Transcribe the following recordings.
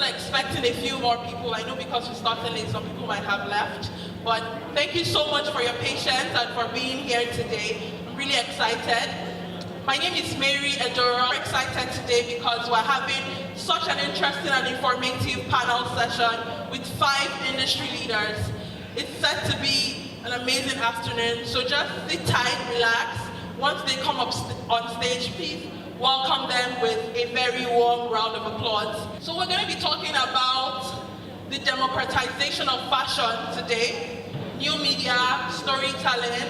still expecting a few more people. I know because we started late, some people might have left. But thank you so much for your patience and for being here today. I'm really excited. My name is Mary Edoro. I'm excited today because we're having such an interesting and informative panel session with 5 industry leaders. It's set to be an amazing afternoon, so just sit tight, relax. Once they come up on stage, please welcome them with a very warm round of applause. So we're going to be talking about the democratization of fashion today, new media, storytelling,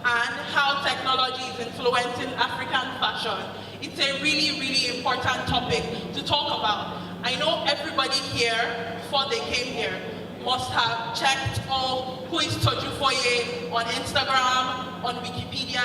and how technology is influencing African fashion. It's a really, really important topic to talk about. I know everybody here, before they came here, must have checked who is Toju Foyeh on Instagram, on Wikipedia,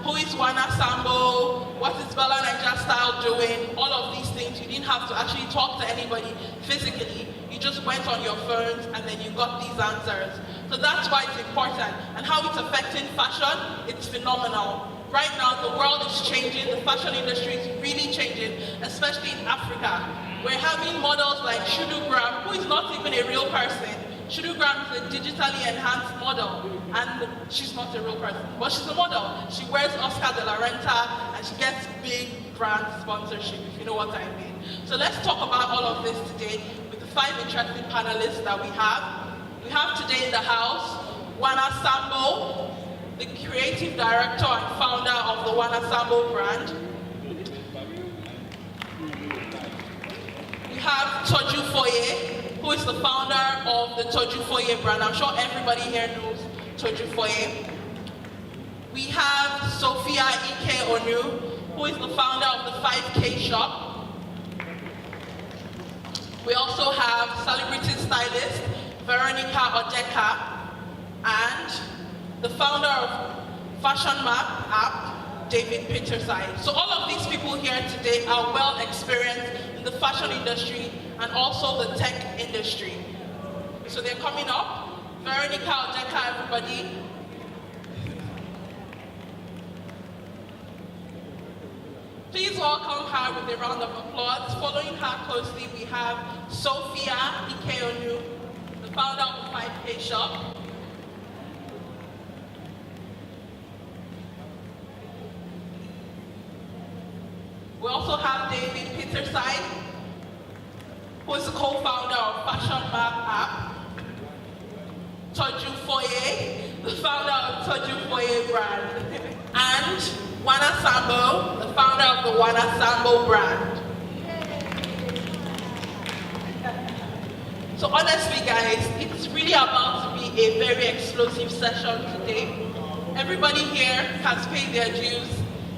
who is Wana Sambo, what is BellaNaija style doing, all of these things. You didn't have to actually talk to anybody physically. You just went on your phones and then you got these answers. So that's why it's important. And how it's affecting fashion, it's phenomenal. Right now, the world is changing, the fashion industry is really changing, especially in Africa. We're having models like Shudugram, who is not even a real person. Shudugram is a digitally enhanced model, and she's not a real person, but she's a model. She wears Oscar de la Renta, and she gets big brand sponsorship, if you know what I mean. So let's talk about all of this today with the 5 interesting panelists that we have. We have today in the house, Wana Sambo, the creative director and founder of the Wana Sambo brand. We have Toju Foyeh, who is the founder of the Toju Foyeh brand. I'm sure everybody here knows Toju Foyeh. We have Sophia Ike-Onu, who is the founder of the 5K shop. We also have celebrity stylist Veronica Ebie-Odeka and the founder of Fashion Map app, David Peterside. So all of these people here today are well experienced in the fashion industry and also the tech industry. So they're coming up. Veronica Ebie-Odeka, everybody. Please welcome her with a round of applause. Following her closely, we have Sophia Ike-Onu, the founder of the 5K shop. We also have David Peterside, who is the co-founder of Fashion Map app. Toju Foyeh, the founder of Toju Foyeh brand. And Wana Sambo, the founder of the Wana Sambo brand. So honestly guys, it's really about to be a very explosive session today. Everybody here has paid their dues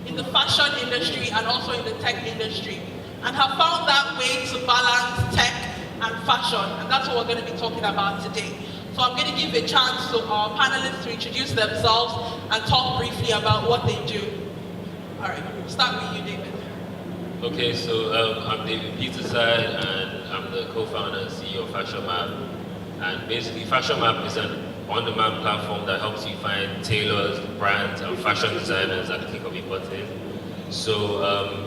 in the fashion industry and also in the tech industry, and have found that way to balance tech and fashion, and that's what we're going to be talking about today. So I'm going to give a chance to our panelists to introduce themselves and talk briefly about what they do. All right, we'll start with you, David. Okay, so I'm David Peterside, and I'm the co-founder and CEO of Fashion Map. And basically, Fashion Map is an on-demand platform that helps you find tailors, brands, and fashion designers at the click of a button. So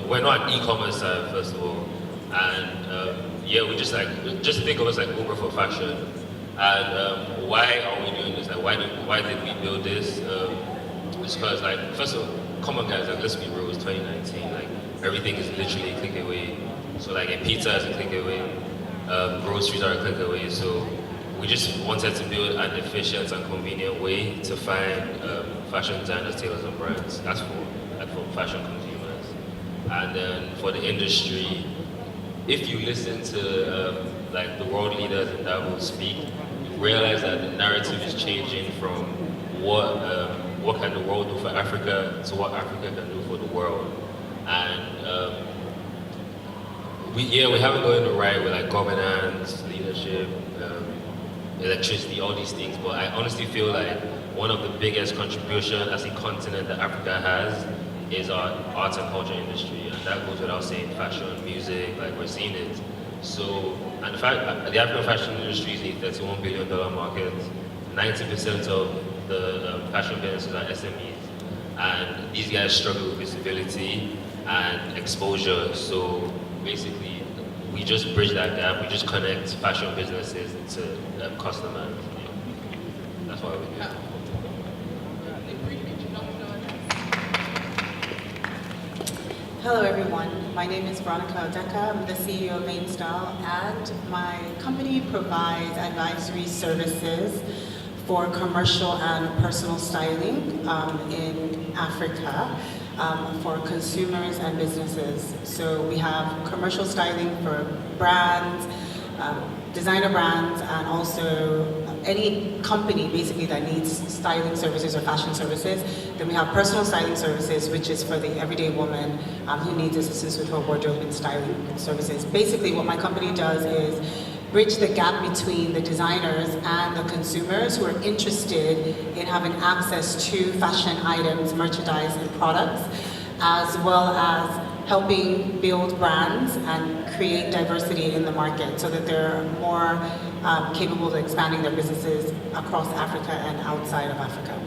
we're not an e-commerce site, first of all, and yeah, we just think of us like Uber for fashion. And why are we doing this? Like, why did we build this? It's because, like, first of all, come on guys, like, let's be real. It's 2019. Like, everything is literally a click away. So like, a pizza is a click away, groceries are a click away. So we just wanted to build an efficient and convenient way to find fashion designers, tailors, and brands. That's for fashion consumers. And then for the industry, if you listen to like the world leaders and that will speak, you realize that the narrative is changing from what can the world do for Africa to what Africa can do for the world. And we haven't gone the right with like governance, leadership, electricity, all these things, but I honestly feel like one of the biggest contributions as a continent that Africa has is our arts and culture industry, and that goes without saying. Fashion, music, like, we're seeing it. So, and the fact the African fashion industry is a $31 billion market. 90% of the fashion businesses are SMEs, and these guys struggle with visibility and exposure. So basically, we just bridge that gap. We just connect fashion businesses to customers. That's why we do it. Hello everyone, my name is Veronica Ebie-Odeka. I'm the CEO of Mainstyle, and my company provides advisory services for commercial and personal styling in Africa for consumers and businesses. So we have commercial styling for brands, designer brands, and also any company basically that needs styling services or fashion services. Then we have personal styling services, which is for the everyday woman who needs assistance with her wardrobe and styling services. Basically what my company does is bridge the gap between the designers and the consumers who are interested in having access to fashion items, merchandise, and products, as well as helping build brands and create diversity in the market so that they're more capable of expanding their businesses across Africa and outside of Africa.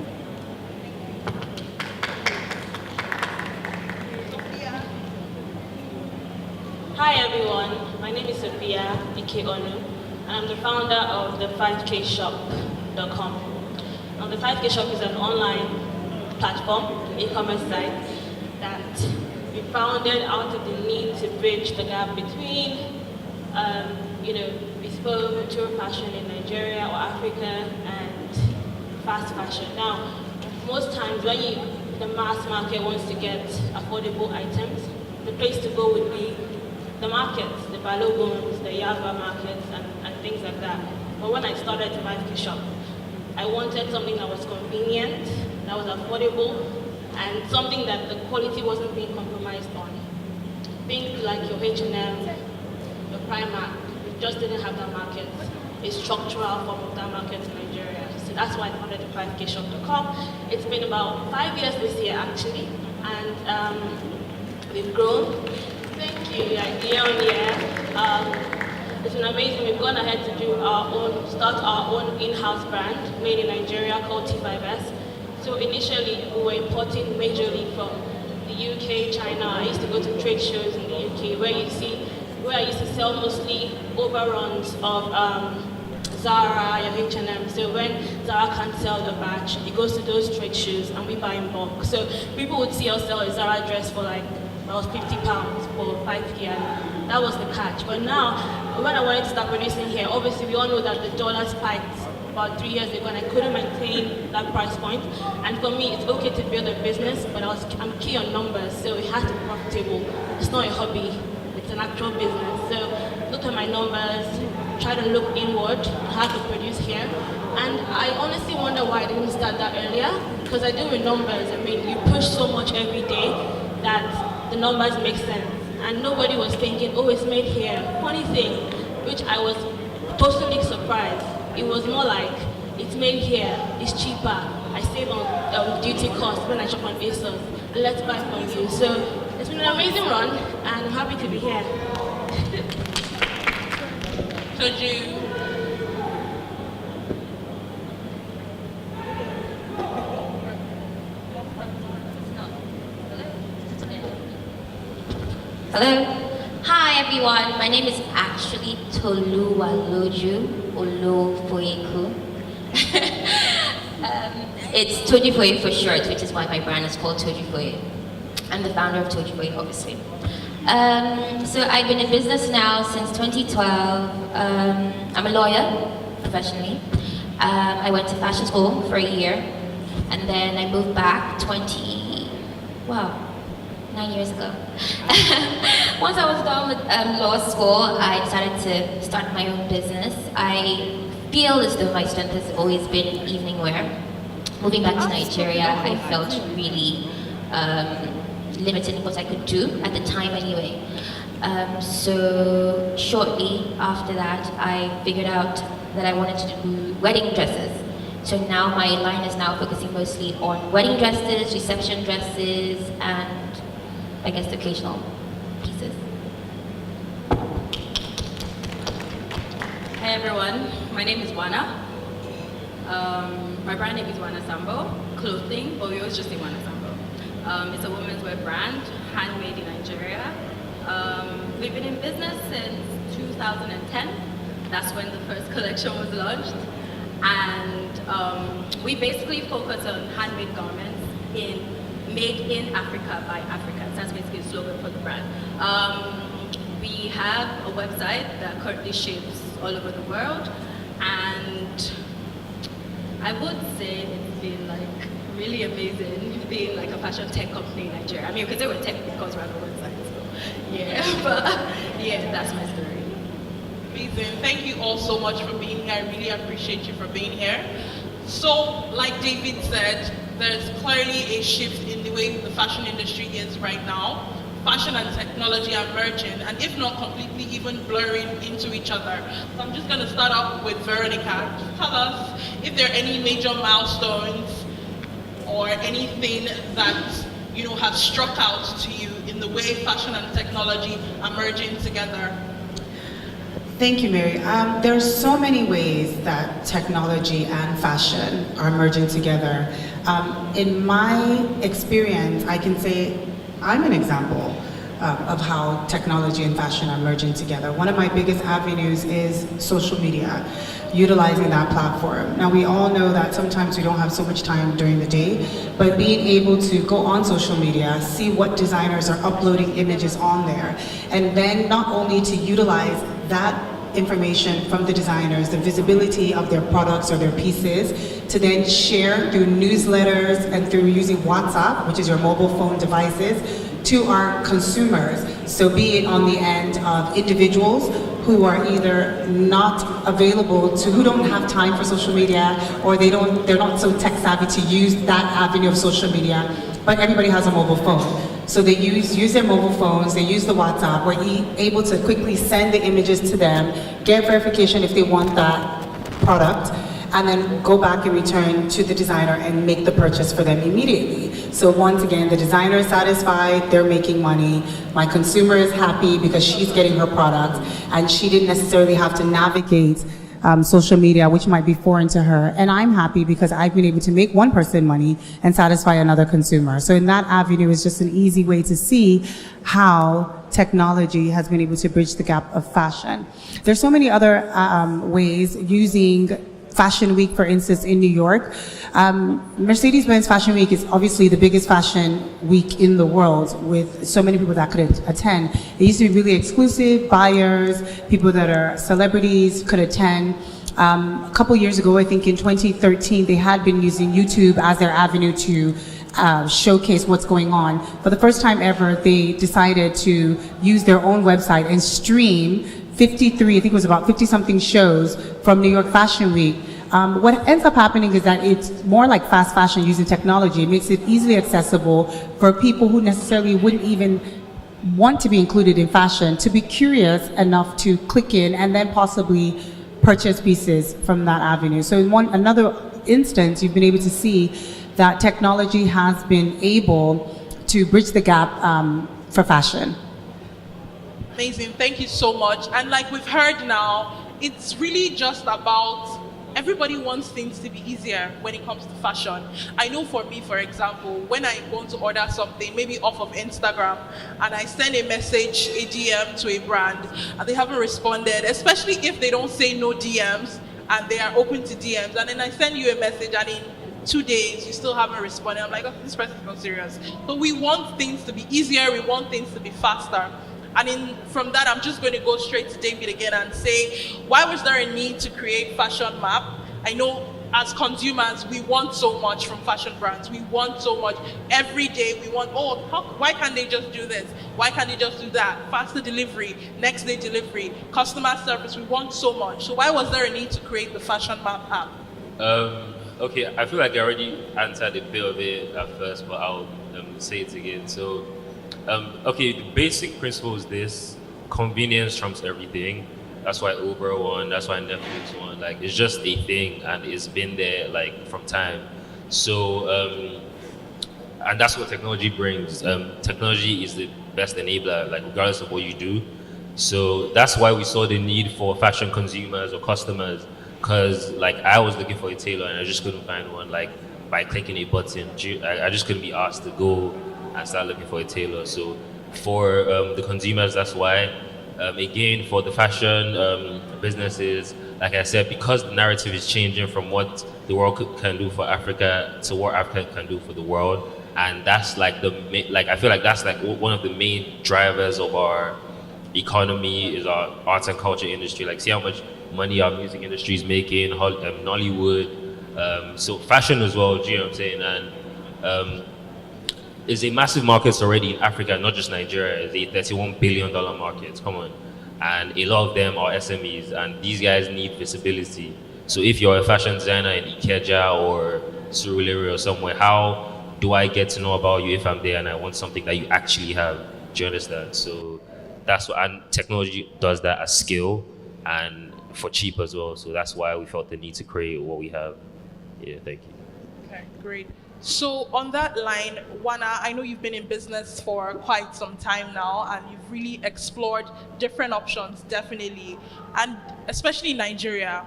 Hi everyone, my name is Sophia Ike-Onu, and I'm the founder of the 5kshop.com. Now, the 5K Shop is an online platform, e-commerce site that we founded out of the need to bridge the gap between, bespoke couture fashion in Nigeria or Africa and fast fashion. Now, most times when the mass market wants to get affordable items, the place to go would be the markets, the Balogons, the Yaba markets, and things like that. But when I started the 5K Shop, I wanted something that was convenient, that was affordable, and something that the quality wasn't being compromised on. Things like your H&M, your Primark, we just didn't have that market, a structural form of that market in Nigeria. So that's why I founded the 5kshop.com. It's been about 5 years this year actually, and we've grown. Thank you, year on year. It's been amazing. We've gone ahead to start our own in-house brand made in Nigeria called T5S. So initially, we were importing majorly from the UK, China. I used to go to trade shows in the UK where I used to sell mostly overruns of Zara, your H&M. So when Zara can't sell a batch, it goes to those trade shows and we buy in bulk. So people would see us sell a Zara dress for that was £50 for 5K, and that was the catch. But now, when I wanted to start producing here, obviously we all know that the dollar spiked about 3 years ago and I couldn't maintain that price point. And for me, it's okay to build a business, but I'm key on numbers, so it has to be profitable. It's not a hobby, it's an actual business. So look at my numbers, try to look inward, how to produce here. And I honestly wonder why I didn't start that earlier, because I do with numbers. I mean, you push so much every day that the numbers make sense. And nobody was thinking, oh, it's made here. Funny thing, which I was totally surprised. It was more like, it's made here, it's cheaper. I save on duty costs when I shop on ASOS. Let's buy from you. So it's been an amazing run, and I'm happy to be here. Toju. Hello. Hi everyone. My name is actually Toju Foyeh. It's Toju Foyeh for short, which is why my brand is called Toju Foyeh. I'm the founder of Toju Foyeh, obviously. So I've been in business now since 2012. I'm a lawyer professionally. I went to fashion school for a year, and then I moved back 9 years ago. Once I was done with law school, I decided to start my own business. I feel as though my strength has always been evening wear. Moving back to Nigeria, I felt really limited in what I could do at the time anyway. So shortly after that, I figured out that I wanted to do wedding dresses. So now my line is now focusing mostly on wedding dresses, reception dresses, and I guess the occasional pieces. Hi everyone, my name is Wana. My brand name is Wana Sambo, clothing, but we always just say Wana Sambo. It's a women's wear brand, handmade in Nigeria. We've been in business since 2010. That's when the first collection was launched. And we basically focus on handmade garments made in Africa by Africans. That's basically the slogan for the brand. We have a website that currently ships all over the world, and I would say it's been like really amazing being like a fashion tech company in Nigeria. I mean, because they were tech because we have a website, so yeah. But yeah, that's my story. Amazing. Thank you all so much for being here. I really appreciate you for being here. So, like David said, there's clearly a shift in the way the fashion industry is right now. Fashion and technology are merging, and if not completely, even blurring into each other. So I'm just going to start off with Veronica. Just tell us if there are any major milestones or anything that have struck out to you in the way fashion and technology are merging together. Thank you, Mary. There's so many ways that technology and fashion are merging together. In my experience, I can say I'm an example of how technology and fashion are merging together. One of my biggest avenues is social media, utilizing that platform. Now, we all know that sometimes we don't have so much time during the day, but being able to go on social media, see what designers are uploading images on there, and then not only to utilize that information from the designers, the visibility of their products or their pieces, to then share through newsletters and through using WhatsApp, which is your mobile phone devices, to our consumers. So be it on the end of individuals who are either not available to, who don't have time for social media, or they're not so tech savvy to use that avenue of social media, but everybody has a mobile phone. So they use their mobile phones, they use the WhatsApp, we're able to quickly send the images to them, get verification if they want that product, and then go back and return to the designer and make the purchase for them immediately. So once again, the designer is satisfied, they're making money, my consumer is happy because she's getting her product, and she didn't necessarily have to navigate social media, which might be foreign to her. And I'm happy because I've been able to make one person money and satisfy another consumer. So in that avenue is just an easy way to see how technology has been able to bridge the gap of fashion. There's so many other ways using Fashion Week, for instance, in New York. Mercedes-Benz Fashion Week is obviously the biggest fashion week in the world, with so many people that could attend. It used to be really exclusive, buyers, people that are celebrities could attend. A couple years ago, I think in 2013, they had been using YouTube as their avenue to showcase what's going on. For the first time ever, they decided to use their own website and stream 53, I think it was about 50-something shows from New York Fashion Week. What ends up happening is that it's more like fast fashion using technology. It makes it easily accessible for people who necessarily wouldn't even want to be included in fashion to be curious enough to click in and then possibly purchase pieces from that avenue. So in another instance, you've been able to see that technology has been able to bridge the gap for fashion. Amazing, thank you so much. And like we've heard now, it's really just about everybody wants things to be easier when it comes to fashion. I know for me, for example, when I want to order something, maybe off of Instagram, and I send a message, a DM to a brand, and they haven't responded, especially if they don't say no DMs, and they are open to DMs, and then I send you a message, and in 2 days, you still haven't responded. I'm like, oh, this person's not serious. So we want things to be easier, we want things to be faster. And from that, I'm just going to go straight to David again and say, why was there a need to create Fashion Map? I know as consumers, we want so much from fashion brands. We want so much. Every day we want, why can't they just do this? Why can't they just do that? Faster delivery, next day delivery, customer service. We want so much. So why was there a need to create the Fashion Map app? Okay, I feel like I already answered a bit of it at first, but I'll say it again. So, okay, the basic principle is this: convenience trumps everything. That's why Uber won, that's why Netflix won. Like, it's just a thing, and it's been there like from time. So, and that's what technology brings. Technology is the best enabler, like regardless of what you do. So that's why we saw the need for fashion consumers or customers, because like I was looking for a tailor and I just couldn't find one. Like by clicking a button, I just couldn't be asked to go and start looking for a tailor. So for the consumers. That's why. Again, for the fashion businesses, like I said, because the narrative is changing from what the world can do for Africa to what Africa can do for the world, and that's like I feel like that's like one of the main drivers of our economy is our arts and culture industry. Like, see how much money our music industry is making, Nollywood, so fashion as well. Do you know what I'm saying? And it's a massive market already in Africa, not just Nigeria. It's a $31 billion market. Come on. And a lot of them are SMEs, and these guys need visibility. So if you're a fashion designer in Ikeja or Surulere or somewhere, how do I get to know about you if I'm there and I want something that you actually have? Do you understand? So that's what, and technology does that as skill and for cheap as well. So that's why we felt the need to create what we have. Yeah, thank you. Okay, great. So on that line, Wana, I know you've been in business for quite some time now, and you've really explored different options, definitely. And especially in Nigeria,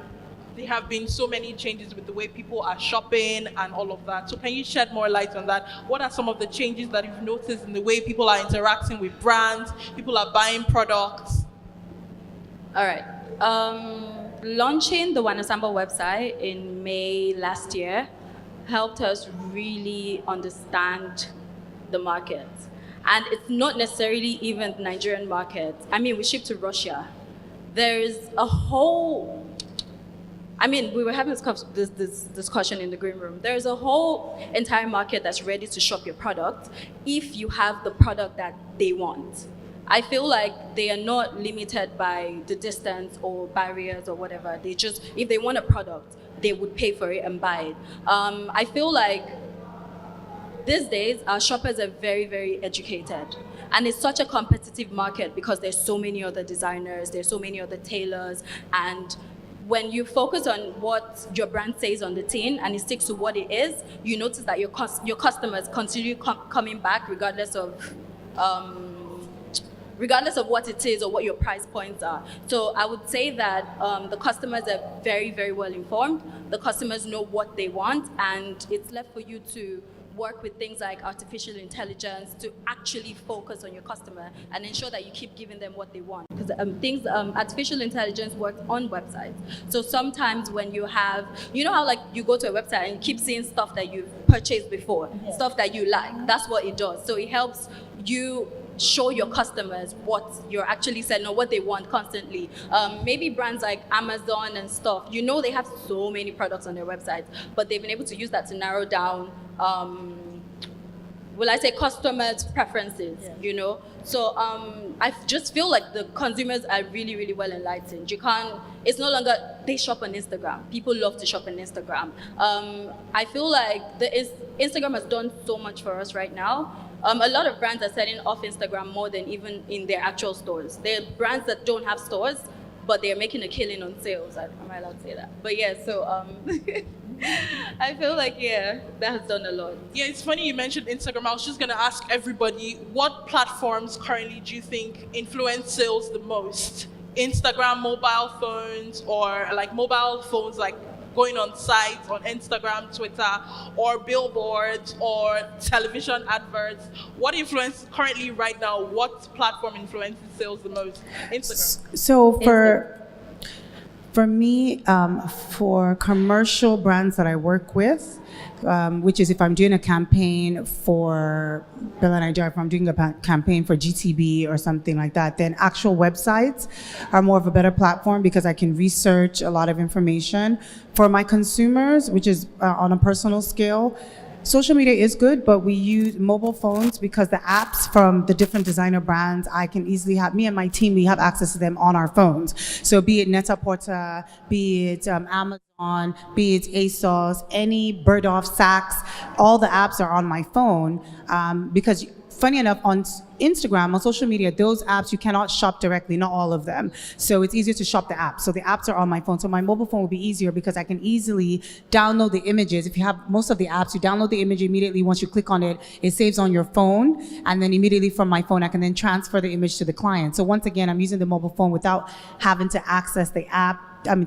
there have been so many changes with the way people are shopping and all of that. So can you shed more light on that? What are some of the changes that you've noticed in the way people are interacting with brands, people are buying products? All right. Launching the Wana Sambo website in May last year helped us really understand the market. And it's not necessarily even the Nigerian market. I mean, we ship to Russia. There's a whole, I mean, we were having this discussion in the green room. There's a whole entire market that's ready to shop your product if you have the product that they want. I feel like they are not limited by the distance or barriers or whatever. They just, if they want a product, they would pay for it and buy it. I feel like these days, our shoppers are very, very educated. And it's such a competitive market because there's so many other designers, there's so many other tailors, and when you focus on what your brand says on the tin and it sticks to what it is, you notice that your customers continue coming back regardless of what it is or what your price points are. So I would say that the customers are very, very well informed. The customers know what they want, and it's left for you to work with things like artificial intelligence to actually focus on your customer and ensure that you keep giving them what they want. Because artificial intelligence works on websites. So sometimes when you have, you know how like you go to a website and you keep seeing stuff that you've purchased before, stuff that you like, that's what it does. So it helps you show your customers what you're actually selling or what they want constantly. Maybe brands like Amazon and stuff, you know they have so many products on their websites, but they've been able to use that to narrow down, will I say, customers' preferences, you know? So I just feel like the consumers are really, really well enlightened. You can't, it's no longer, they shop on Instagram. People love to shop on Instagram. I feel like Instagram has done so much for us right now. A lot of brands are selling off Instagram more than even in their actual stores. There are brands that don't have stores, but they're making a killing on sales. Am I allowed to say that? But yeah, so I feel like, yeah, that has done a lot. Yeah, it's funny you mentioned Instagram. I was just going to ask everybody, what platforms currently do you think influence sales the most? Instagram, mobile phones, or like mobile phones like going on sites on Instagram, Twitter, or billboards, or television adverts? What influence currently right now, what platform influences sales the most? Instagram. So for me, for commercial brands that I work with, which is if I'm doing a campaign for BellaNaija, if I'm doing a campaign for GTB or something like that, then actual websites are more of a better platform because I can research a lot of information. For my consumers, which is on a personal scale, social media is good, but we use mobile phones because the apps from the different designer brands, I can easily have, me and my team, we have access to them on our phones. So be it Net-a-Porter, be it Amazon, be it ASOS, any Bergdorf, Saks, all the apps are on my phone because funny enough, on Instagram, on social media, those apps, you cannot shop directly, not all of them. So it's easier to shop the apps. So the apps are on my phone. So my mobile phone will be easier because I can easily download the images. If you have most of the apps, you download the image immediately. Once you click on it, it saves on your phone. And then immediately from my phone, I can then transfer the image to the client. So once again, I'm using the mobile phone without having to access the app,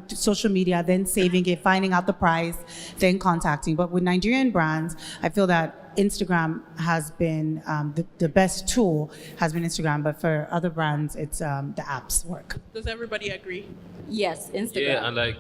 social media, then saving it, finding out the price, then contacting. But with Nigerian brands, I feel that Instagram has been the best tool has been Instagram, but for other brands, it's the apps work. Does everybody agree? Yes, Instagram. Yeah, and like,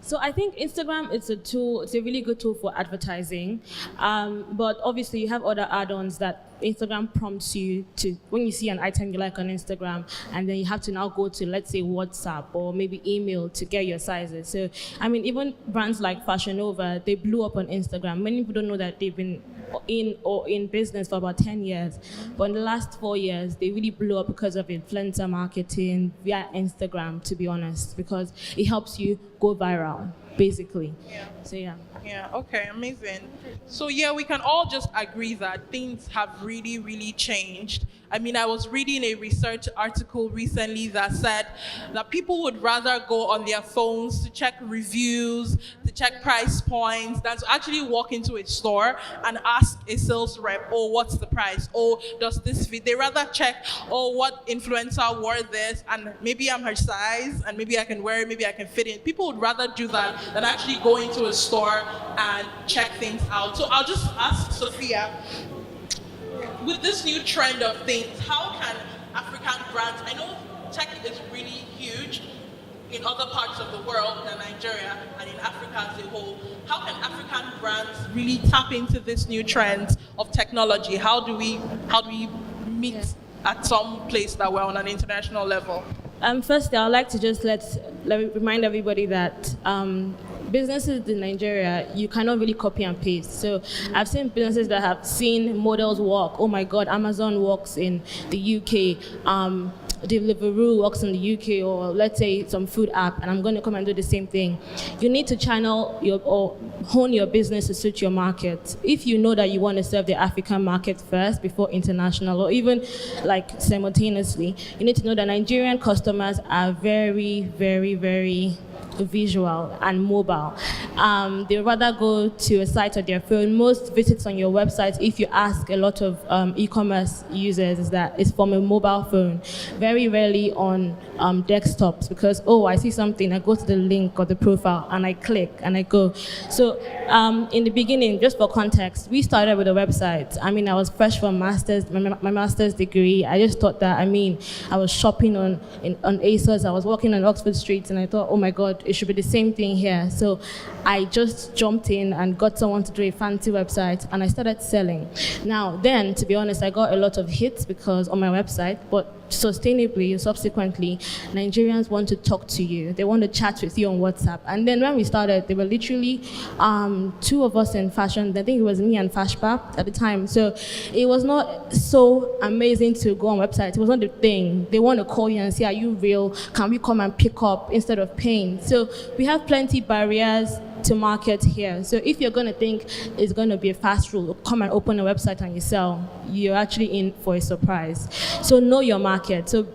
So I think Instagram is a tool. It's a really good tool for advertising, but obviously you have other add-ons that Instagram prompts you to, when you see an item you like on Instagram, and then you have to now go to, let's say, WhatsApp or maybe email to get your sizes. So, I mean, even brands like Fashion Nova, they blew up on Instagram. Many people don't know that they've been in business for about 10 years. But in the last 4 years, they really blew up because of influencer marketing via Instagram, to be honest, because it helps you go viral, basically. Yeah. So, yeah. Yeah, okay, amazing. So yeah, we can all just agree that things have really, really changed. I mean, I was reading a research article recently that said that people would rather go on their phones to check reviews, to check price points, than to actually walk into a store and ask a sales rep, oh, what's the price? Oh, does this fit? They rather check, oh, what influencer wore this, and maybe I'm her size, and maybe I can wear it, maybe I can fit in. People would rather do that than actually go into a store and check things out. So I'll just ask Sophia, with this new trend of things, how can African brands, I know tech is really huge in other parts of the world than Nigeria and in Africa as a whole, how can African brands really tap into this new trend of technology? How do we meet at some place that we're on an international level? Firstly, I'd like to just let me remind everybody that businesses in Nigeria, you cannot really copy and paste. So I've seen businesses that have seen models work. Oh my God, Amazon works in the UK. Deliveroo works in the UK, or let's say some food app, and I'm going to come and do the same thing. You need to channel or hone your business to suit your market. If you know that you want to serve the African market first before international, or even like simultaneously, you need to know that Nigerian customers are very, very, very visual and mobile. They rather go to a site on their phone. Most visits on your website, if you ask a lot of e-commerce users, is that it's from a mobile phone. Very rarely on desktops, because, oh, I see something, I go to the link or the profile and I click and I go. So in the beginning, just for context, we started with a website. I mean, I was fresh from my master's degree. I just thought that, I was shopping on ASOS, I was walking on Oxford Street, and I thought, oh my God, it should be the same thing here. So I just jumped in and got someone to do a fancy website, and I started selling. Now, then, to be honest, I got a lot of hits because on my website, but sustainably, subsequently, Nigerians want to talk to you. They want to chat with you on WhatsApp. And then when we started, there were literally two of us in fashion. I think it was me and Fashpa at the time. So it was not so amazing to go on websites. It was not the thing. They want to call you and say, are you real? Can we come and pick up instead of paying? So we have plenty barriers to market here. So if you're going to think it's going to be a fast rule, come and open a website and you sell, you're actually in for a surprise. So know your market. So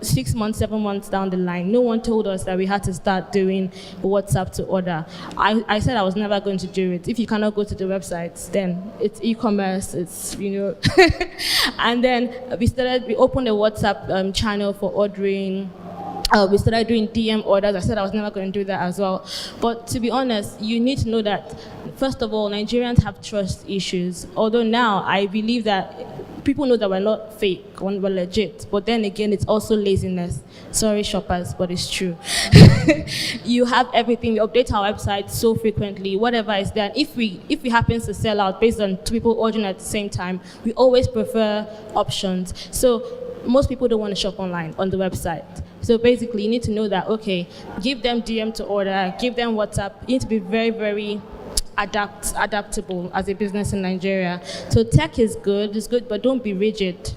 6 months, 7 months down the line, no one told us that we had to start doing WhatsApp to order. I said I was never going to do it. If you cannot go to the websites, then it's e-commerce, it's, And then we opened a WhatsApp channel for ordering. We started doing DM orders. I said I was never going to do that as well. But to be honest, you need to know that, first of all, Nigerians have trust issues. Although now I believe that people know that we're not fake, we're legit. But then again, it's also laziness. Sorry, shoppers, but it's true. You have everything. We update our website so frequently, whatever is there. If we happen to sell out based on two people ordering at the same time, we always prefer options. So most people don't want to shop online on the website. So basically, you need to know that, okay, give them DM to order, give them WhatsApp. You need to be very, very adaptable as a business in Nigeria. So tech is good, but don't be rigid.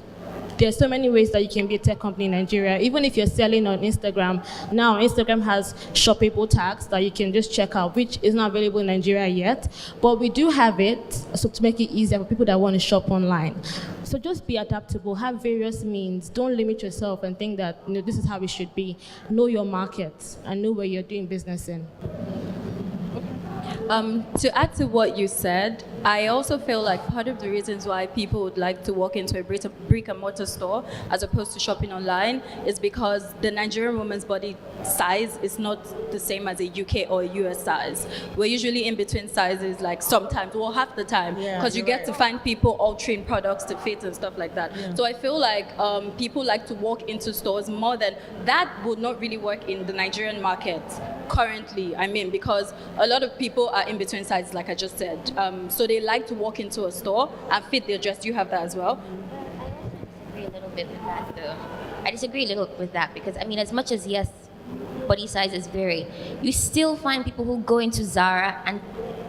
There's so many ways that you can be a tech company in Nigeria. Even if you're selling on Instagram, now Instagram has shoppable tags that you can just check out, which is not available in Nigeria yet. But we do have it, so to make it easier for people that want to shop online. So just be adaptable, have various means. Don't limit yourself and think that this is how it should be. Know your market and know where you're doing business in. To add to what you said, I also feel like part of the reasons why people would like to walk into a brick and mortar store as opposed to shopping online is because the Nigerian woman's body size is not the same as a UK or a US size. We're usually in between sizes, like sometimes, well, half the time, because you get to find people altering products to fit and stuff like that. Yeah. So I feel like people like to walk into stores more than that would not really work in the Nigerian market currently, because a lot of people are in between sizes, like I just said. So they like to walk into a store and fit their dress. Do you have that as well? I disagree a little bit with that, though. I disagree a little with that because, as much as, yes, body sizes vary, you still find people who go into Zara and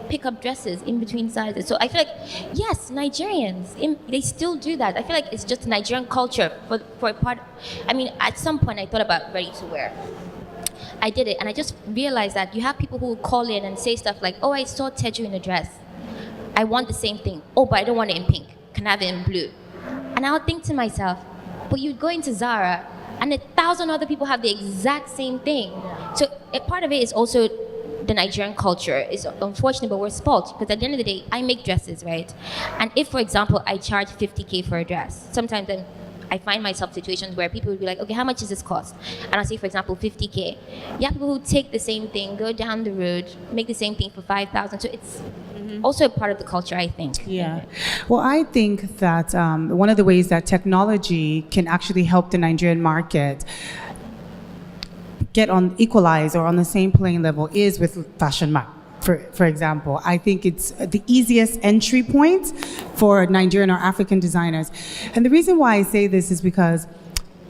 pick up dresses in between sizes. So I feel like, yes, Nigerians, they still do that. I feel like it's just Nigerian culture for a part. At some point I thought about ready to wear. I did it, and I just realized that you have people who will call in and say stuff like, oh, I saw Toju in a dress. I want the same thing. Oh, but I don't want it in pink. Can I have it in blue? And I'll think to myself, but you go into Zara, and 1,000 other people have the exact same thing. So a part of it is also the Nigerian culture. It's unfortunate, but we're spoiled, because at the end of the day, I make dresses, right? And if, for example, I charge 50K for a dress, sometimes then I find myself situations where people would be like, okay, how much does this cost? And I'll say, for example, 50K. You have people who take the same thing, go down the road, make the same thing for 5,000. So it's also a part of the culture, I think. Yeah. Well, I think that one of the ways that technology can actually help the Nigerian market get on equalize or on the same playing level is with Fashion Map. For example, I think it's the easiest entry point for Nigerian or African designers. And the reason why I say this is because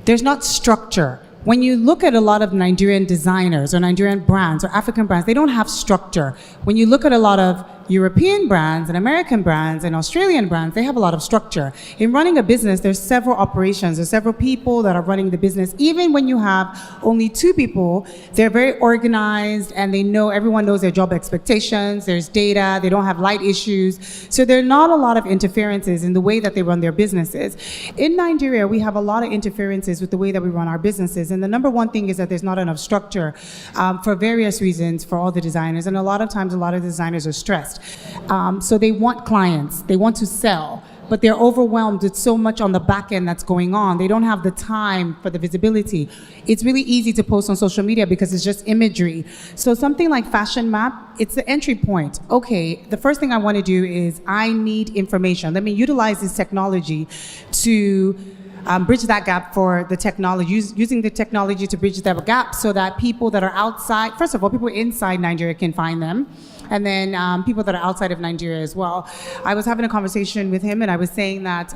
there's not structure. When you look at a lot of Nigerian designers or Nigerian brands or African brands, they don't have structure. When you look at a lot of European brands and American brands and Australian brands, they have a lot of structure. In running a business, there's several operations, there's several people that are running the business. Even when you have only 2 people, they're very organized and everyone knows their job expectations, there's data, they don't have light issues. So there are not a lot of interferences in the way that they run their businesses. In Nigeria, we have a lot of interferences with the way that we run our businesses. And the number one thing is that there's not enough structure for various reasons for all the designers. And a lot of times, a lot of designers are stressed. So they want clients, they want to sell, but they're overwhelmed with so much on the back end that's going on. They don't have the time for the visibility. It's really easy to post on social media because it's just imagery. So something like Fashion Map, it's the entry point. Okay, the first thing I want to do is I need information. Let me utilize this technology to bridge that gap for the technology, using the technology to bridge that gap so that people that are outside, first of all, people inside Nigeria can find them, and then people that are outside of Nigeria as well. I was having a conversation with him and I was saying that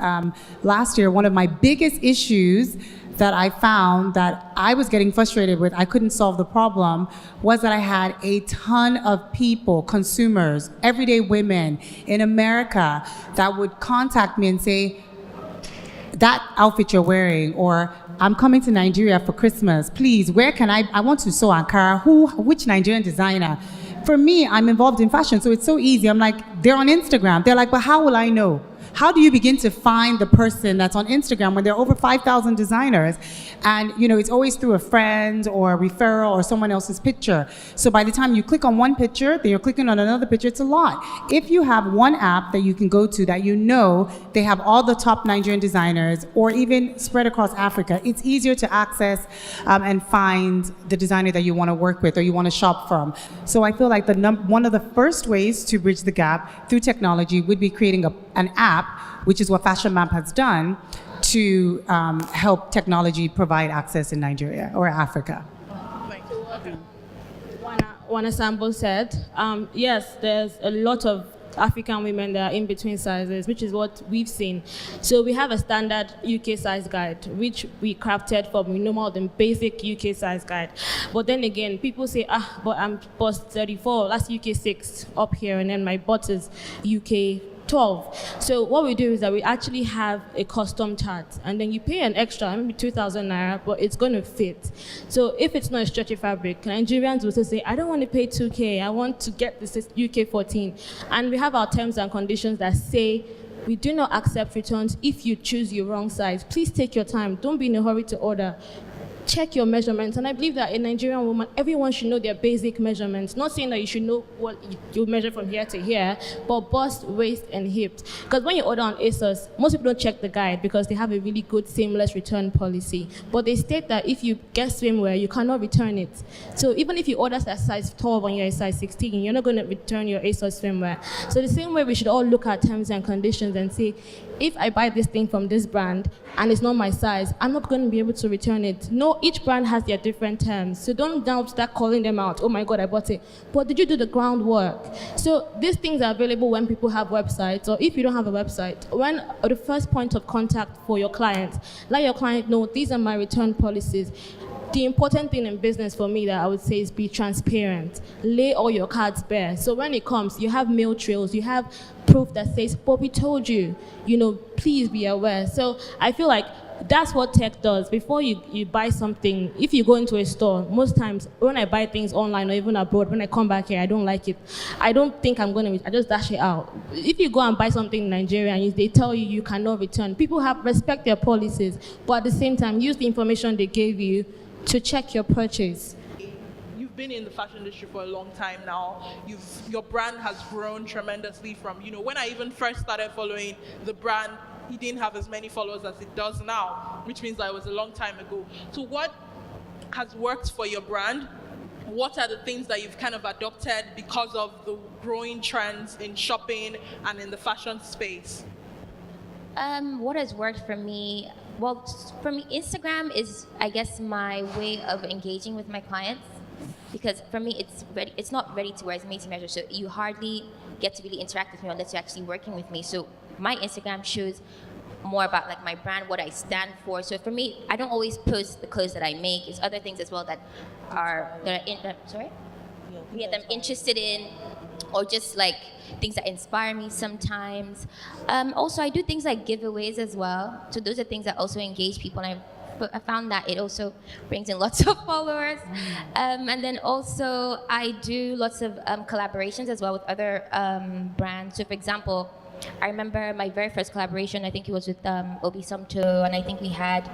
last year, one of my biggest issues that I found that I was getting frustrated with, I couldn't solve the problem, was that I had a ton of people, consumers, everyday women in America that would contact me and say, that outfit you're wearing, or I'm coming to Nigeria for Christmas, please, where can I want to sew Ankara, which Nigerian designer? For me, I'm involved in fashion, so it's so easy. I'm like, they're on Instagram. They're like, but how will I know? How do you begin to find the person that's on Instagram when there are over 5,000 designers? And it's always through a friend or a referral or someone else's picture. So by the time you click on one picture, then you're clicking on another picture, it's a lot. If you have one app that you can go to that they have all the top Nigerian designers, or even spread across Africa, it's easier to access and find the designer that you want to work with or you want to shop from. So I feel like one of the first ways to bridge the gap through technology would be creating an app, which is what Fashion Map has done, to help technology provide access in Nigeria or Africa. Wana Sambo said, yes, there's a lot of African women that are in between sizes, which is what we've seen. So we have a standard UK size guide, which we crafted from normal the basic UK size guide. But then again, people say, but I'm bust 34, that's UK 6 up here, and then my butt is UK 12. So what we do is that we actually have a custom chart, and then you pay an extra, maybe 2,000 naira, but it's going to fit. So if it's not a stretchy fabric, Nigerians will say, I don't want to pay 2K, I want to get this UK 14. And we have our terms and conditions that say, we do not accept returns if you choose your wrong size. Please take your time. Don't be in a hurry to order. check your measurements. And I believe that a Nigerian woman, everyone should know their basic measurements. Not saying that you should know what you measure from here to here, but bust, waist, and hips. Because when you order on ASOS, most people don't check the guide because they have a really good seamless return policy. But they state that if you get swimwear, you cannot return it. So even if you order a size 12 and you're a size 16, you're not going to return your ASOS swimwear. So the same way we should all look at terms and conditions and say, if I buy this thing from this brand and it's not my size, I'm not going to be able to return it. No, each brand has their different terms. So don't now start calling them out. Oh my God, I bought it. But did you do the groundwork? So these things are available when people have websites, or if you don't have a website. When the first point of contact for your client, let your client know these are my return policies. The important thing in business for me that I would say is be transparent. Lay all your cards bare. So when it comes, you have mail trails, you have proof that says, but we told you, please be aware. So I feel like that's what tech does. Before you buy something, if you go into a store, most times when I buy things online or even abroad, when I come back here, I don't like it. I don't think I'm going to, I just dash it out. If you go and buy something in Nigeria and they tell you you cannot return, people respect their policies, but at the same time, use the information they gave you to check your purchase. You've been in the fashion industry for a long time now. Your brand has grown tremendously from, when I even first started following the brand, he didn't have as many followers as it does now, which means that it was a long time ago. So what has worked for your brand? What are the things that you've kind of adopted because of the growing trends in shopping and in the fashion space? What has worked for me? Well, for me, Instagram is, I guess, my way of engaging with my clients, because for me, it's not ready to wear, it's made to measure, so you hardly get to really interact with me unless you're actually working with me. So my Instagram shows more about like my brand, what I stand for. So for me, I don't always post the clothes that I make. It's other things as well that I'm interested in, or just like things that inspire me sometimes. Also, I do things like giveaways as well. So those are things that also engage people. And I found that it also brings in lots of followers. And then also I do lots of collaborations as well with other brands. So for example, I remember my very first collaboration, I think it was with Obi Samto, and I think we had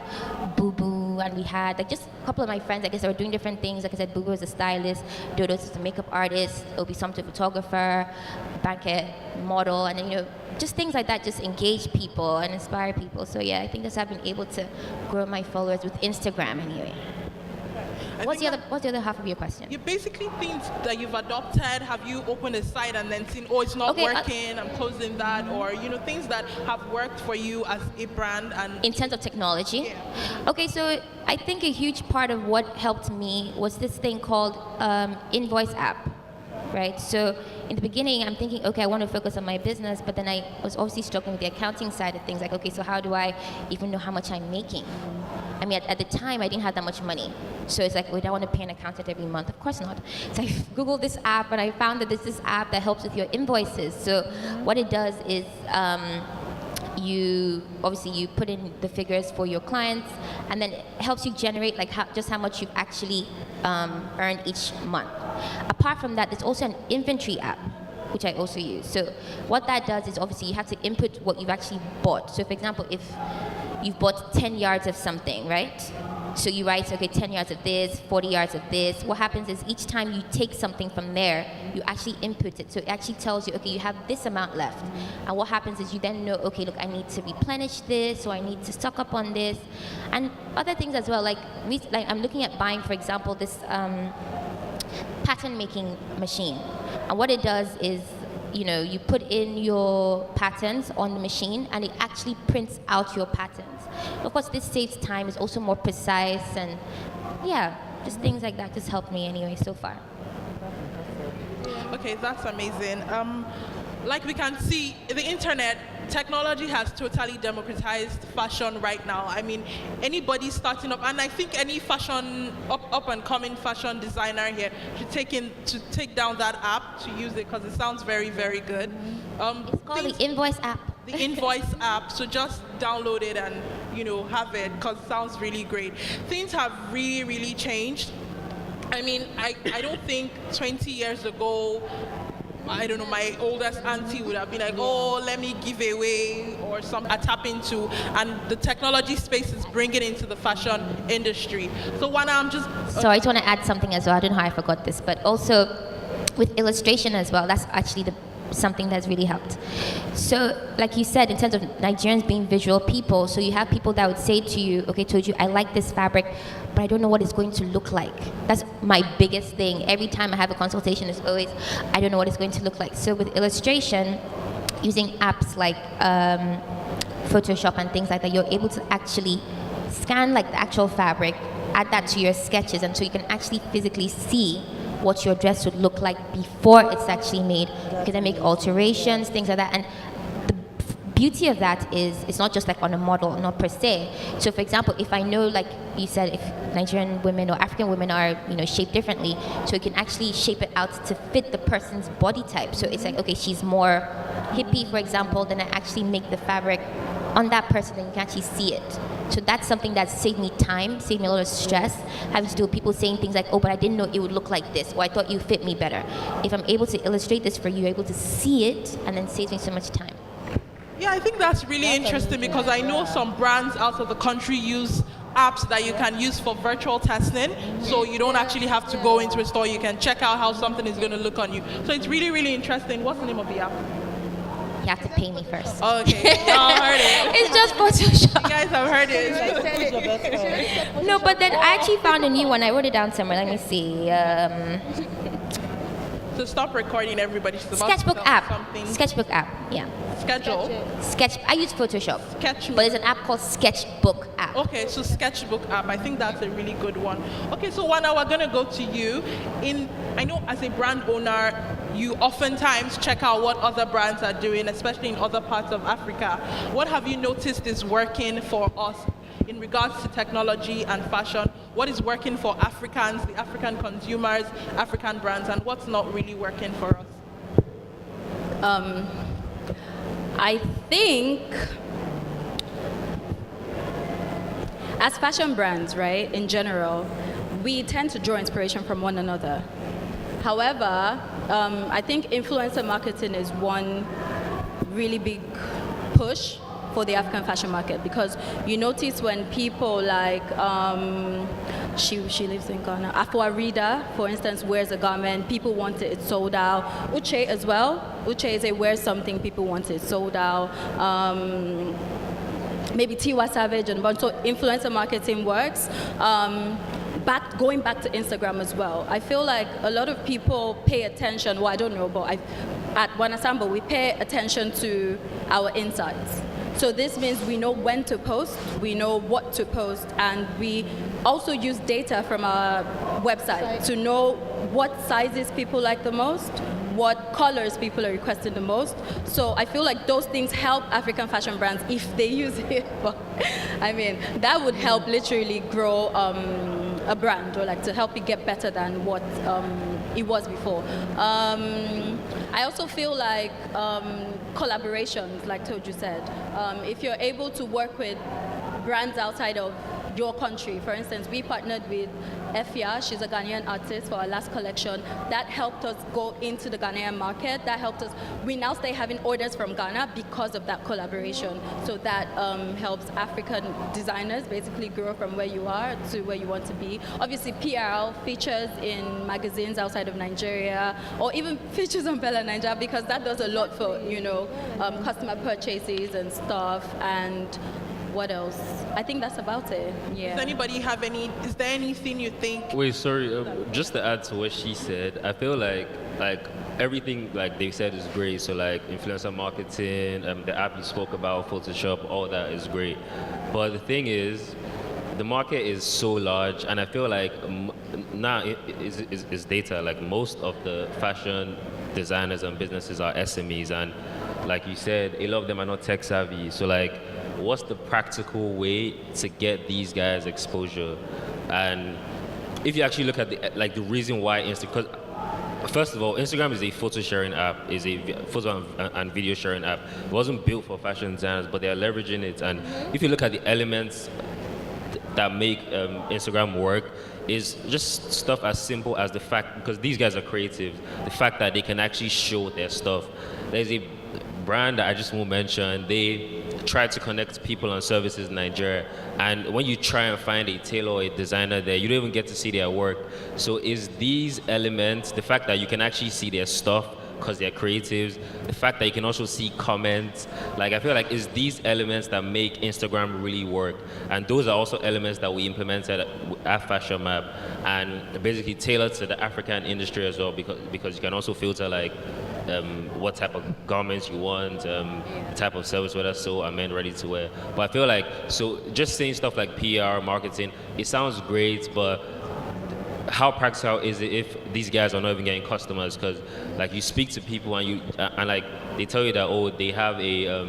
Boo Boo, and we had like just a couple of my friends, I guess they were doing different things. Like I said, Boo Boo is a stylist, Dodo is a makeup artist, Obi Samto photographer, Banket model, and then, just things like that just engage people and inspire people. So yeah, I think that's how I've been able to grow my followers with Instagram anyway. What's the other half of your question? You basically things that you've adopted. Have you opened a site and then seen, it's not working, I'm closing that, or things that have worked for you as a brand? And in terms of technology? Yeah. Okay, so I think a huge part of what helped me was this thing called Invoice app, right? So in the beginning, I'm thinking, okay, I want to focus on my business, but then I was obviously struggling with the accounting side of things. Like, okay, so how do I even know how much I'm making? I mean, at the time, I didn't have that much money. So it's like, wait, I want to pay an accountant every month. Of course not. So I Googled this app, and I found that there's this app that helps with your invoices. So what it does is you put in the figures for your clients, and then it helps you generate like how much you've actually earned each month. Apart from that, there's also an inventory app, which I also use. So what that does is obviously you have to input what you've actually bought. So for example, if you've bought 10 yards of something, right? So you write, okay, 10 yards of this, 40 yards of this. What happens is each time you take something from there, you actually input it. So it actually tells you, okay, you have this amount left. And what happens is you then know, okay, look, I need to replenish this, or I need to stock up on this. And other things as well, like I'm looking at buying, for example, this pattern making machine. And what it does is, you put in your patterns on the machine, and it actually prints out your patterns. Of course, this saves time, it's also more precise, and yeah, just things like that just helped me anyway so far. Okay, that's amazing. Like we can see, the internet, technology has totally democratized fashion right now. I mean, anybody starting up, and I think any fashion, up and coming fashion designer here should take down that app to use it, because it sounds very, very good. It's called the Invoice app. The Invoice app, so just download it and have it, because it sounds really great. Things have really, really changed. I mean, I don't think 20 years ago, I don't know, my oldest auntie would have been like, oh, let me give away, or or some are tap into, and the technology space is bringing into the fashion industry. So Wana, I'm just... So I just want to add something as well. I don't know how I forgot this, but also with illustration as well, that's actually something that's really helped. So like you said, in terms of Nigerians being visual people, so you have people that would say to you, okay, Toju, I like this fabric, but I don't know what it's going to look like. That's my biggest thing. Every time I have a consultation, it's always, I don't know what it's going to look like. So with illustration, using apps like Photoshop and things like that, you're able to actually scan like the actual fabric, add that to your sketches, and so you can actually physically see what your dress would look like before it's actually made. You can then make alterations, things like that. And the beauty of that is it's not just like on a model, not per se. So for example, if I know, like you said, if Nigerian women or African women are, shaped differently, so you can actually shape it out to fit the person's body type. So it's like, okay, she's more hippie, for example, then I actually make the fabric on that person and you can actually see it. So that's something that saved me time, saved me a lot of stress, having to do with people saying things like, oh, but I didn't know it would look like this, or I thought you fit me better. If I'm able to illustrate this for you, you're able to see it, and then saves me so much time. Yeah, I think that's really interesting because I know some brands out of the country use apps that you can use for virtual testing, so you don't actually have to go into a store. You can check out how something is going to look on you. So it's really, really interesting. What's the name of the app? You have to pay me first. Oh, okay. No, I heard it. It's just Photoshop. You guys have heard it. No, but then I actually found a new one. I wrote it down somewhere. Let me see. So stop recording, everybody. She's about Sketchbook to tell app. something. Sketchbook app. Yeah. Schedule. I use Photoshop. Sketch. But there's an app called Sketchbook app. Okay, so Sketchbook app. I think that's a really good one. Okay, so Wana, we're gonna go to you. I know as a brand owner, you oftentimes check out what other brands are doing, especially in other parts of Africa. What have you noticed is working for us in regards to technology and fashion? What is working for Africans, the African consumers, African brands, and what's not really working for us? I think as fashion brands, right, in general, we tend to draw inspiration from one another. However, I think influencer marketing is one really big push for the African fashion market, because you notice when people like, she lives in Ghana, Afua Rida, for instance, wears a garment, people want it sold out. Uche as well. Uche wears something, people want it sold out. Maybe Tiwa Savage and so influencer marketing works. Going back to Instagram as well, I feel like a lot of people pay attention, well, I don't know, but at Wana Sambo, we pay attention to our insights. So this means we know when to post, we know what to post, and we also use data from our website to know what sizes people like the most, what colors people are requesting the most. So I feel like those things help African fashion brands if they use it. But I mean, that would help literally grow a brand, or like to help it get better than what it was before. I also feel like collaborations, like Toju said, if you're able to work with brands outside of your country. For instance, we partnered with Efia, she's a Ghanaian artist, for our last collection. That helped us go into the Ghanaian market. That helped us. We now stay having orders from Ghana because of that collaboration. So that helps African designers basically grow from where you are to where you want to be. Obviously, PR features in magazines outside of Nigeria, or even features on BellaNaija, because that does a lot for, customer purchases and stuff. And what else? I think that's about it. Yeah. Does anybody have is there anything you think? Wait, sorry, just to add to what she said, I feel like everything like they said is great. So like influencer marketing, the app you spoke about, Photoshop, all that is great. But the thing is, the market is so large, and I feel like now it's data. Like most of the fashion designers and businesses are SMEs, and like you said, a lot of them are not tech savvy. So like, what's the practical way to get these guys exposure? And if you actually look at the reason why because first of all, Instagram is a photo sharing app, is a photo and video sharing app. It wasn't built for fashion designers, but they are leveraging it. And if you look at the elements that make Instagram work, is just stuff as simple as the fact, because these guys are creative, the fact that they can actually show their stuff. There's a brand that I just won't mention, they try to connect people and services in Nigeria, and when you try and find a tailor or a designer there, you don't even get to see their work. So is these elements, the fact that you can actually see their stuff because they're creatives, the fact that you can also see comments, like I feel like it's these elements that make Instagram really work. And those are also elements that we implemented at Fashion Map and basically tailored to the African industry as well, because you can also filter like what type of garments you want, the type of service, whether so or men ready to wear. But I feel like, so just saying stuff like PR, marketing, it sounds great, but how practical is it if these guys are not even getting customers? Because like you speak to people and like they tell you that, oh, they have a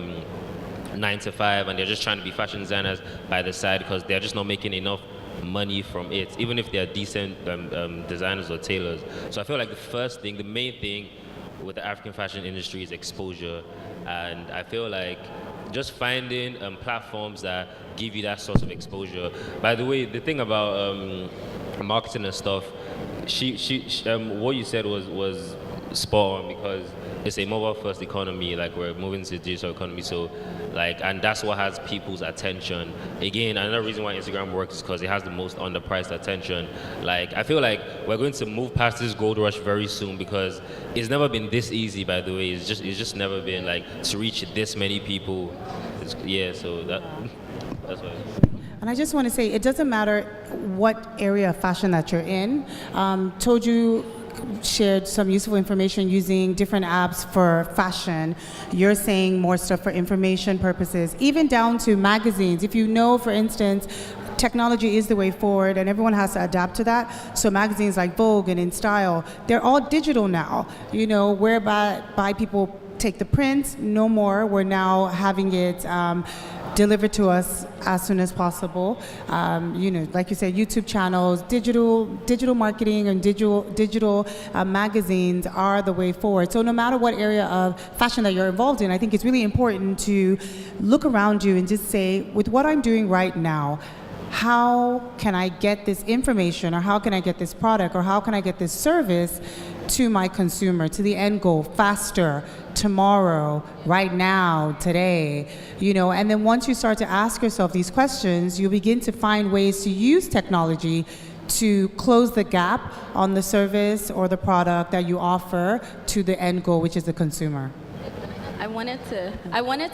9 to 5 and they're just trying to be fashion designers by the side because they're just not making enough money from it, even if they're decent designers or tailors. So I feel like the main thing with the African fashion industry is exposure, and I feel like just finding platforms that give you that sort of exposure. By the way, the thing about marketing and stuff, what you said was spot on, because it's a mobile first economy, like we're moving to the digital economy, so like, and that's what has people's attention. Again, another reason why Instagram works is because it has the most underpriced attention. Like, I feel like we're going to move past this gold rush very soon, because it's never been this easy, by the way. It's just never been like to reach this many people. So that's why. And I just want to say, it doesn't matter what area of fashion that you're in. Toju shared some useful information using different apps for fashion. You're saying more stuff for information purposes, even down to magazines. If you know, for instance, technology is the way forward and everyone has to adapt to that. So magazines like Vogue and In Style, they're all digital now, whereby people take the prints, no more. We're now having it delivered to us as soon as possible. Like you said, YouTube channels, digital marketing and digital magazines are the way forward. So no matter what area of fashion that you're involved in, I think it's really important to look around you and just say, with what I'm doing right now, how can I get this information, or how can I get this product, or how can I get this service to my consumer, to the end goal, faster, tomorrow, right now, today, and then once you start to ask yourself these questions, you begin to find ways to use technology to close the gap on the service or the product that you offer to the end goal, which is the consumer. I wanted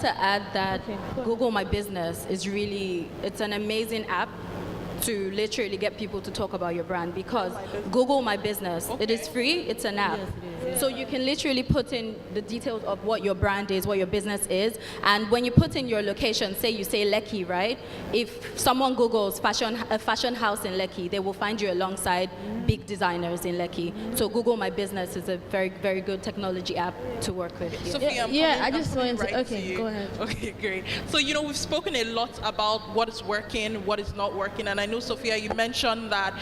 to add that Google My Business is it's an amazing app to literally get people to talk about your brand, because Google My Business, it is free, it's an app. So you can literally put in the details of what your brand is, what your business is, and when you put in your location, say you say Lekki, right? If someone Googles a fashion house in Lekki, they will find you alongside big designers in Lekki. So Google My Business is a very, very good technology app to work with. Sophia, I just wanted to, okay, go ahead. Okay, great. So, we've spoken a lot about what is working, what is not working, and I know, Sophia, you mentioned that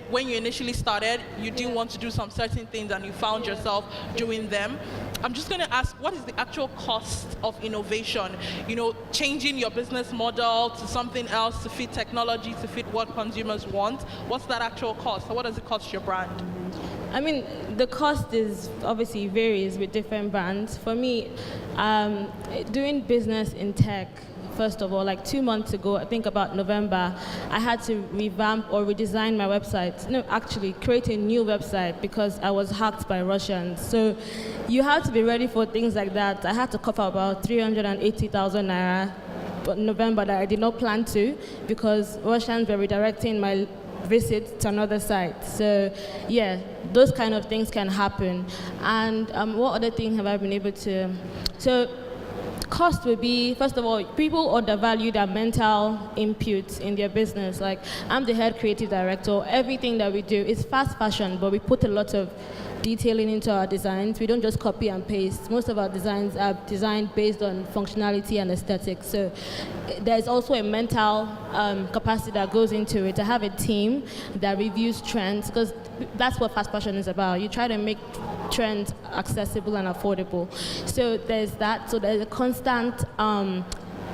when you initially started, you didn't want to do some certain things and you found yourself doing them. I'm just going to ask, what is the actual cost of innovation? Changing your business model to something else to fit technology, to fit what consumers want. What's that actual cost? What does it cost your brand? I mean, the cost is obviously varies with different brands. For me, doing business in tech, first of all, like 2 months ago, I think about November, I had to revamp or redesign my website. No, actually create a new website because I was hacked by Russians. So you have to be ready for things like that. I had to cough about 380,000 naira in November that I did not plan to, because Russians were redirecting my visit to another site. So yeah, those kind of things can happen. And what other things have I been able to? So cost would be, first of all, people undervalue their mental input in their business. Like, I'm the head creative director. Everything that we do is fast fashion, but we put a lot of detailing into our designs. We don't just copy and paste. Most of our designs are designed based on functionality and aesthetics. So there's also a mental capacity that goes into it. To have a team that reviews trends, because that's what fast fashion is about. You try to make trends accessible and affordable. So there's that. So there's a constant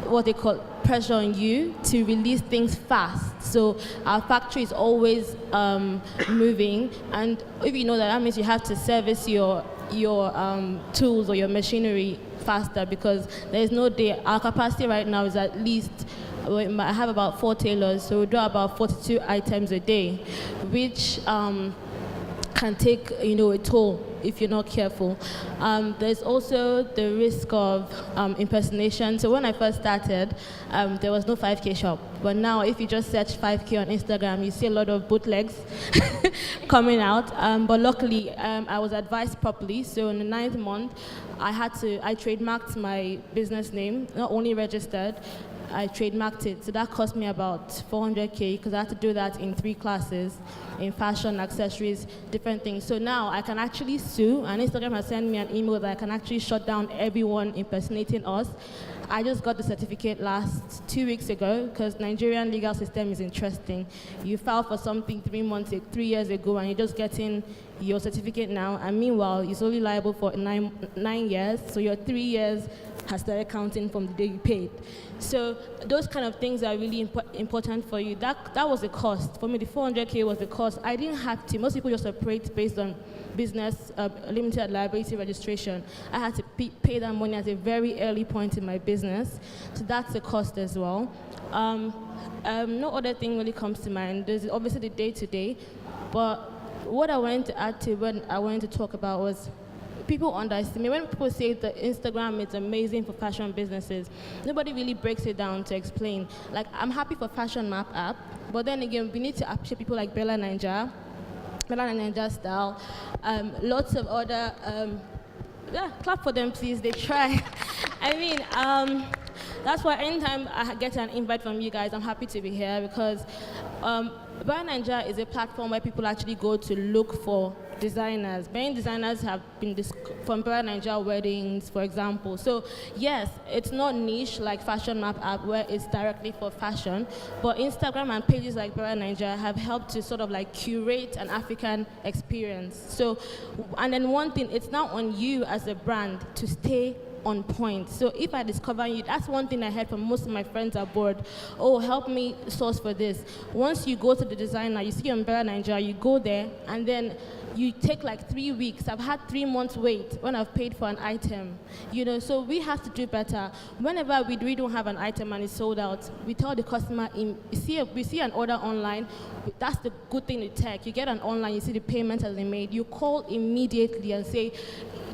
what they call pressure on you to release things fast. So our factory is always moving, and if you know that, that means you have to service your tools or your machinery faster because there is no day. Our capacity right now is at least, I have about 4 tailors, so we do about 42 items a day, which can take a toll if you're not careful. There's also the risk of impersonation. So when I first started, there was no 5K shop. But now if you just search 5K on Instagram, you see a lot of bootlegs coming out. But luckily, I was advised properly. So in the 9th month, I trademarked my business name, not only registered, I trademarked it. So that cost me about 400K because I had to do that in 3 classes in fashion, accessories, different things. So now I can actually sue, and Instagram has sent me an email that I can actually shut down everyone impersonating us. I just got the certificate 2 weeks ago because Nigerian legal system is interesting. You file for something 3 years ago, and you're just getting your certificate now, and meanwhile, you're only liable for 9 years, so your 3 years has started counting from the day you paid. So those kind of things are really important for you. That was the cost. For me, the 400K was the cost. I didn't have to. Most people just operate based on business limited liability registration. I had to pay that money at a very early point in my business. So that's the cost as well. No other thing really comes to mind. There's obviously the day-to-day, but what I wanted to add to when I wanted to talk about was people underestimate. When people say that Instagram is amazing for fashion businesses, nobody really breaks it down to explain. Like, I'm happy for Fashion Map app, but then again, we need to appreciate people like BellaNaija Style, lots of other, clap for them please, they try. I mean, that's why anytime I get an invite from you guys, I'm happy to be here because BellaNaija is a platform where people actually go to look for designers. Many designers have been from BellaNaija weddings, for example. So yes, it's not niche like Fashion Map app where it's directly for fashion, but Instagram and pages like BellaNaija have helped to sort of like curate an African experience. So, and then one thing, it's now on you as a brand to stay on point. So if I discover you, that's one thing I heard from most of my friends abroad. Oh, help me source for this. Once you go to the designer, you see on BellaNaija, you go there, and then you take like 3 weeks. I've had 3 months wait when I've paid for an item. So we have to do better. Whenever we don't have an item and it's sold out, we tell the customer, we see an order online, that's the good thing with tech. You get an online, you see the payment has been made, you call immediately and say,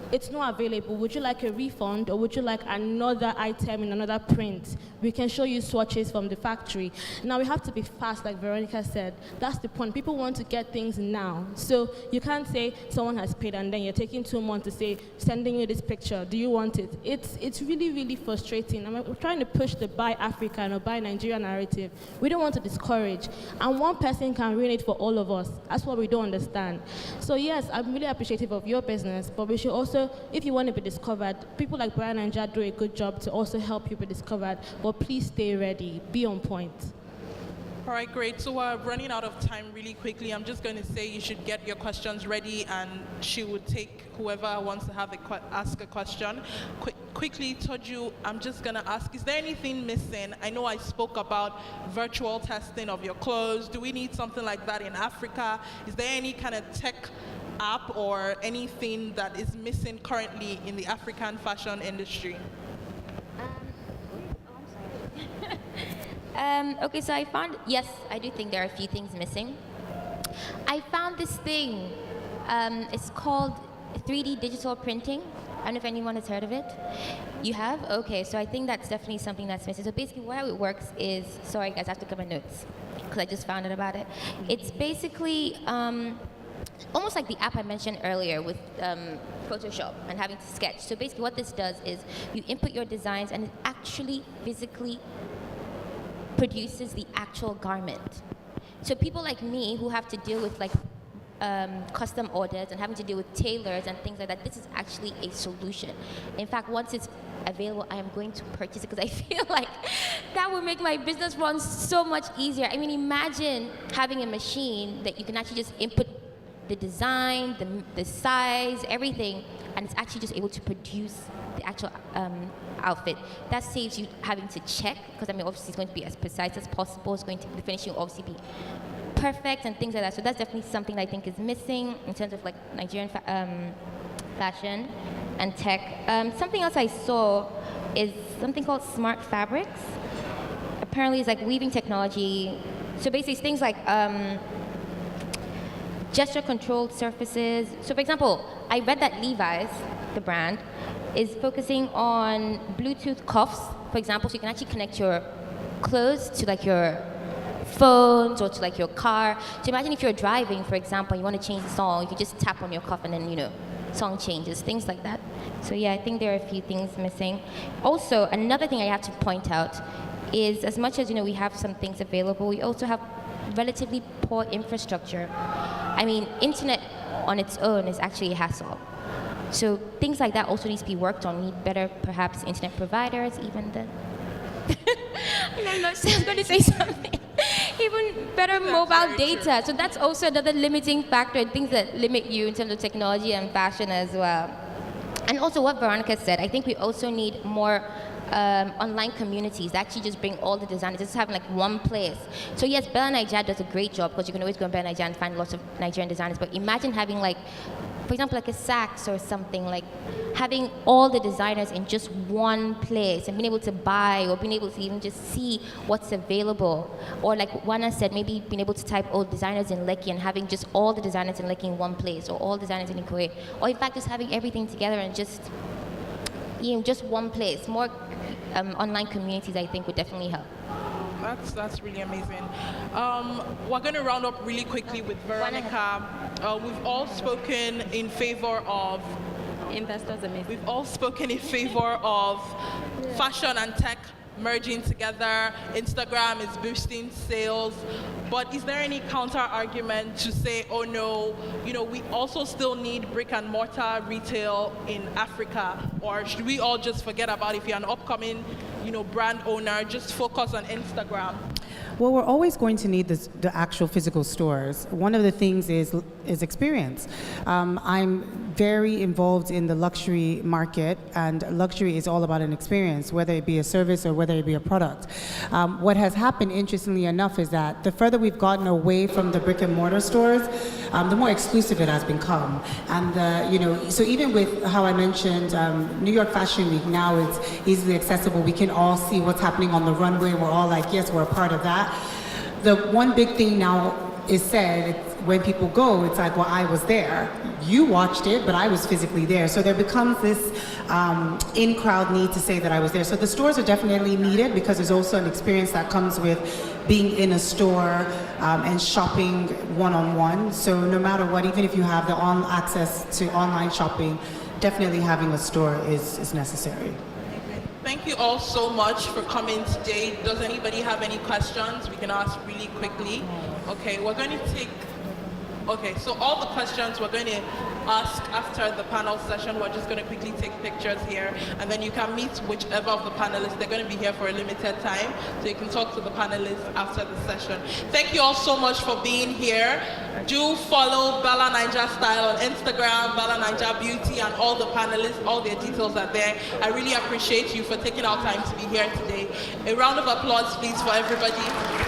it's not available. Would you like a refund or would you like another item in another print? We can show you swatches from the factory. Now we have to be fast, like Veronica said. That's the point. People want to get things now. So you can't say someone has paid and then you're taking 2 months to say, sending you this picture, do you want it? It's really, really frustrating. We're trying to push the buy African or buy Nigeria narrative. We don't want to discourage. And one person can ruin it for all of us. That's what we don't understand. So yes, I'm really appreciative of your business, but we should also, if you want to be discovered, people like BellaNaija do a good job to also help you be discovered, but please stay ready, be on point. All right, great. So we're running out of time really quickly. I'm just going to say you should get your questions ready, and she would take whoever wants to ask a question. Quickly, Toju, I'm just going to ask, is there anything missing? I know I spoke about virtual testing of your clothes. Do we need something like that in Africa? Is there any kind of tech app or anything that is missing currently in the African fashion industry? Okay, so yes, I do think there are a few things missing. I found this thing, it's called 3D digital printing. I don't know if anyone has heard of it. You have? Okay, so I think that's definitely something that's missing. So basically how it works is, sorry guys, I have to cut my notes because I just found out about it. It's basically, almost like the app I mentioned earlier with Photoshop and having to sketch. So basically what this does is you input your designs and it actually physically produces the actual garment. So people like me who have to deal with like custom orders and having to deal with tailors and things like that, this is actually a solution. In fact, once it's available, I am going to purchase it because I feel like that would make my business run so much easier. I mean, imagine having a machine that you can actually just input the design, the size, everything, and it's actually just able to produce the actual outfit. That saves you having to check, because I mean, obviously it's going to be as precise as possible. It's going to, the finishing will obviously be perfect and things like that. So that's definitely something that I think is missing in terms of like Nigerian fashion. and tech. Something else I saw is something called smart fabrics. Apparently it's like weaving technology. So basically it's things like gesture controlled surfaces. So for example, I read that Levi's, the brand, is focusing on Bluetooth cuffs, for example, so you can actually connect your clothes to like your phones or to like your car. So imagine if you're driving, for example, you want to change the song, you can just tap on your cuff and then, song changes, things like that. So yeah, I think there are a few things missing. Also, another thing I have to point out is as much as, we have some things available, we also have relatively poor infrastructure. I mean, internet on its own is actually a hassle. So things like that also needs to be worked on. We need better, perhaps, internet providers, even the... I'm going to say something. Even better mobile data. So that's also another limiting factor, things that limit you in terms of technology and fashion as well. And also what Veronica said, I think we also need more online communities that actually just bring all the designers, just having like one place. So yes, BellaNaija does a great job because you can always go on BellaNaija and find lots of Nigerian designers, but imagine having like, for example, like a Saks or something, like having all the designers in just one place and being able to buy or being able to even just see what's available. Or like Wana said, maybe being able to type all designers in Lekki and having just all the designers in Lekki in one place, or all designers in Ikoyi. Or in fact, just having everything together and just, just one place. More online communities, I think, would definitely help. That's really amazing. We're going to round up really quickly with Veronica. We've all spoken in favor of Investors amazing. We've all spoken in favor of fashion and tech merging together. Instagram is boosting sales. But is there any counter argument to say, oh no, we also still need brick and mortar retail in Africa? Or should we all just forget about it? If you're an upcoming, brand owner, just focus on Instagram? Well, we're always going to need the actual physical stores. One of the things is experience. I'm very involved in the luxury market, and luxury is all about an experience, whether it be a service or whether it be a product. What has happened, interestingly enough, is that the further we've gotten away from the brick and mortar stores, the more exclusive it has become. And so even with how I mentioned New York Fashion Week, now it's easily accessible. We can all see what's happening on the runway. We're all like, yes, we're a part of that. The one big thing now is said, when people go, it's like, well, I was there. You watched it, but I was physically there. So there becomes this in-crowd need to say that I was there. So the stores are definitely needed because there's also an experience that comes with being in a store and shopping one-on-one. So no matter what, even if you have the access to online shopping, definitely having a store is necessary. Thank you all so much for coming today. Does anybody have any questions? We can ask really quickly. Okay, we're going to take... Okay, so all the questions we're going to ask after the panel session. We're just going to quickly take pictures here, and then you can meet whichever of the panelists. They're going to be here for a limited time, so you can talk to the panelists after the session. Thank you all so much for being here. Do follow BellaNaija Style on Instagram, BellaNaija Beauty, and all the panelists. All their details are there. I really appreciate you for taking our time to be here today. A round of applause, please, for everybody.